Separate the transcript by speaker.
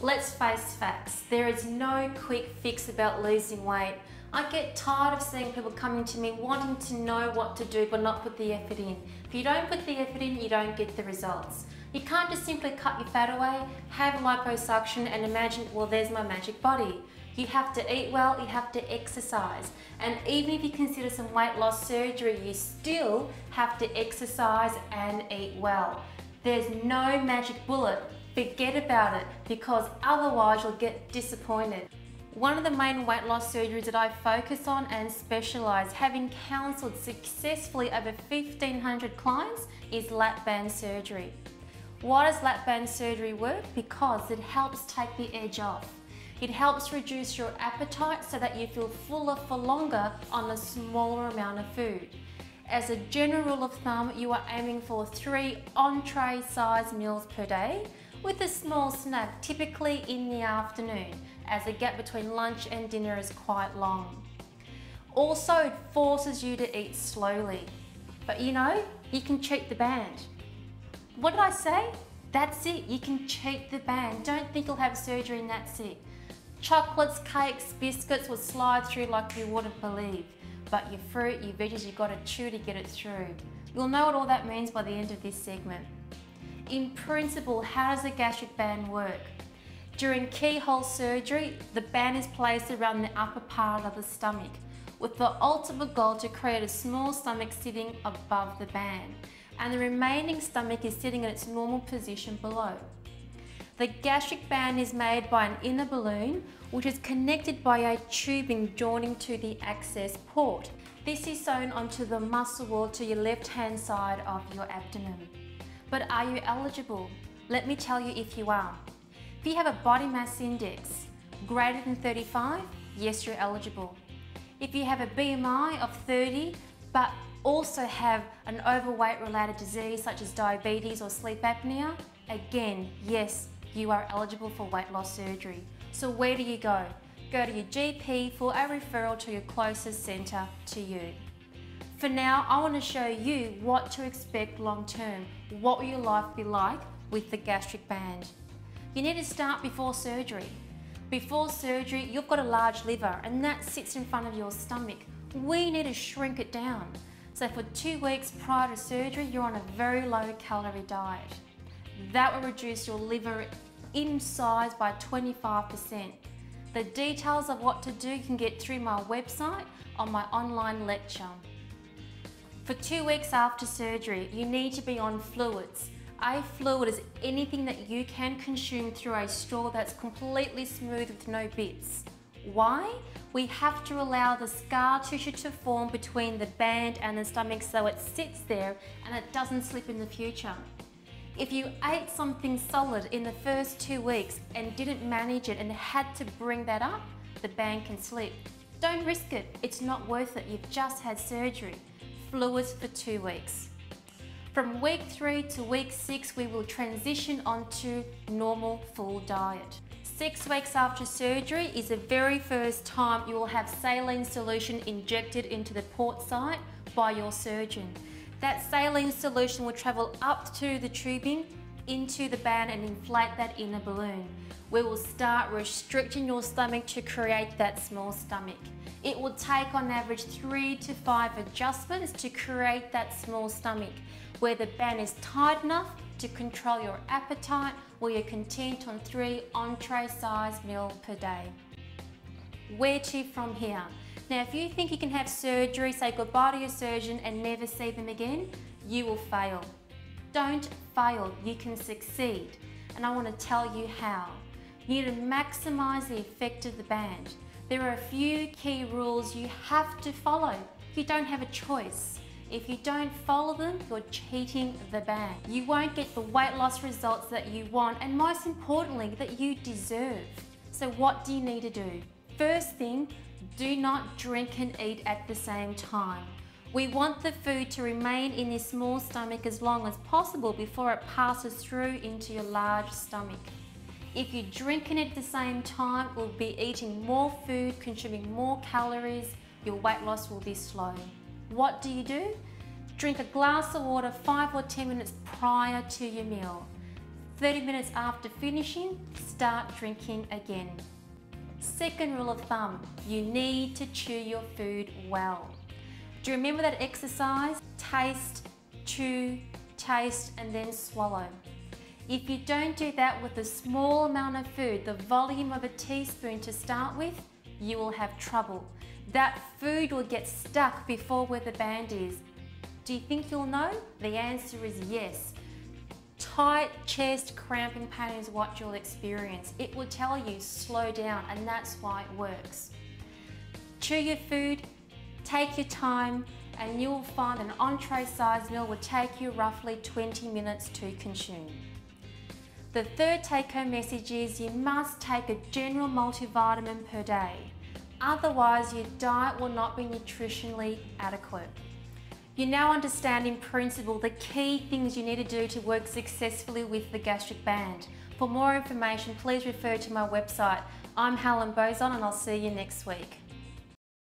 Speaker 1: let's face facts. There is no quick fix about losing weight. I get tired of seeing people coming to me wanting to know what to do but not put the effort in. If you don't put the effort in, you don't get the results. You can't just simply cut your fat away, have liposuction and imagine, well, there's my magic body. You have to eat well, you have to exercise. And even if you consider some weight loss surgery, you still have to exercise and eat well. There's no magic bullet. Forget about it, because otherwise you'll get disappointed. One of the main weight loss surgeries that I focus on and specialise, having counselled successfully over 1,500 clients, is lap band surgery. Why does lap band surgery work? Because it helps take the edge off. It helps reduce your appetite so that you feel fuller for longer on a smaller amount of food. As a general rule of thumb, you are aiming for 3 entree-sized meals per day, with a small snack typically in the afternoon, as the gap between lunch and dinner is quite long. Also, it forces you to eat slowly. But you know, you can cheat the band. What did I say? That's it, you can cheat the band. Don't think you'll have surgery and that's it. Chocolates, cakes, biscuits will slide through like you wouldn't believe. But your fruit, your veggies, you've got to chew to get it through. You'll know what all that means by the end of this segment. In principle, how does the gastric band work? During keyhole surgery, the band is placed around the upper part of the stomach, with the ultimate goal to create a small stomach sitting above the band, and the remaining stomach is sitting in its normal position below. The gastric band is made by an inner balloon, which is connected by a tubing joining to the access port. This is sewn onto the muscle wall to your left-hand side of your abdomen. But are you eligible? Let me tell you if you are. If you have a body mass index greater than 35, yes, you're eligible. If you have a BMI of 30, but also have an overweight related disease such as diabetes or sleep apnea, again, yes, you are eligible for weight loss surgery. So where do you go? Go to your GP for a referral to your closest centre to you. For now, I want to show you what to expect long term. What will your life be like with the gastric band? You need to start before surgery. Before surgery, you've got a large liver and that sits in front of your stomach. We need to shrink it down. So for 2 weeks prior to surgery, you're on a very low calorie diet. That will reduce your liver in size by 25%. The details of what to do you can get through my website on my online lecture. For 2 weeks after surgery, you need to be on fluids. A fluid is anything that you can consume through a straw that's completely smooth with no bits. Why? We have to allow the scar tissue to form between the band and the stomach so it sits there and it doesn't slip in the future. If you ate something solid in the first 2 weeks and didn't manage it and had to bring that up, the band can slip. Don't risk it, it's not worth it, you've just had surgery. Fluids for 2 weeks. From week 3 to week 6, we will transition onto normal full diet. 6 weeks after surgery is the very first time you will have saline solution injected into the port site by your surgeon. That saline solution will travel up to the tubing into the band and inflate that inner balloon. We will start restricting your stomach to create that small stomach. It will take on average 3 to 5 adjustments to create that small stomach, where the band is tight enough to control your appetite, where you're content on 3 entree-sized meals per day. Where to from here? Now, if you think you can have surgery, say goodbye to your surgeon and never see them again, you will fail. Don't fail, you can succeed. And I want to tell you how. You need to maximise the effect of the band. There are a few key rules you have to follow. You don't have a choice. If you don't follow them, you're cheating the band. You won't get the weight loss results that you want, and most importantly, that you deserve. So what do you need to do? First thing, do not drink and eat at the same time. We want the food to remain in your small stomach as long as possible before it passes through into your large stomach. If you're drinking it at the same time, you'll be eating more food, consuming more calories, your weight loss will be slow. What do? Drink a glass of water 5 or 10 minutes prior to your meal. 30 minutes after finishing, start drinking again. Second rule of thumb, you need to chew your food well. Do you remember that exercise? Taste, chew, taste, and then swallow. If you don't do that with a small amount of food, the volume of a teaspoon to start with, you will have trouble. That food will get stuck before where the band is. Do you think you'll know? The answer is yes. Tight chest cramping pain is what you'll experience. It will tell you slow down, and that's why it works. Chew your food, take your time, and you'll find an entree-sized meal will take you roughly 20 minutes to consume. The third take-home message is you must take a general multivitamin per day. Otherwise, your diet will not be nutritionally adequate. You now understand in principle the key things you need to do to work successfully with the gastric band. For more information, please refer to my website. I'm Helen Bauzon, and I'll see you next week.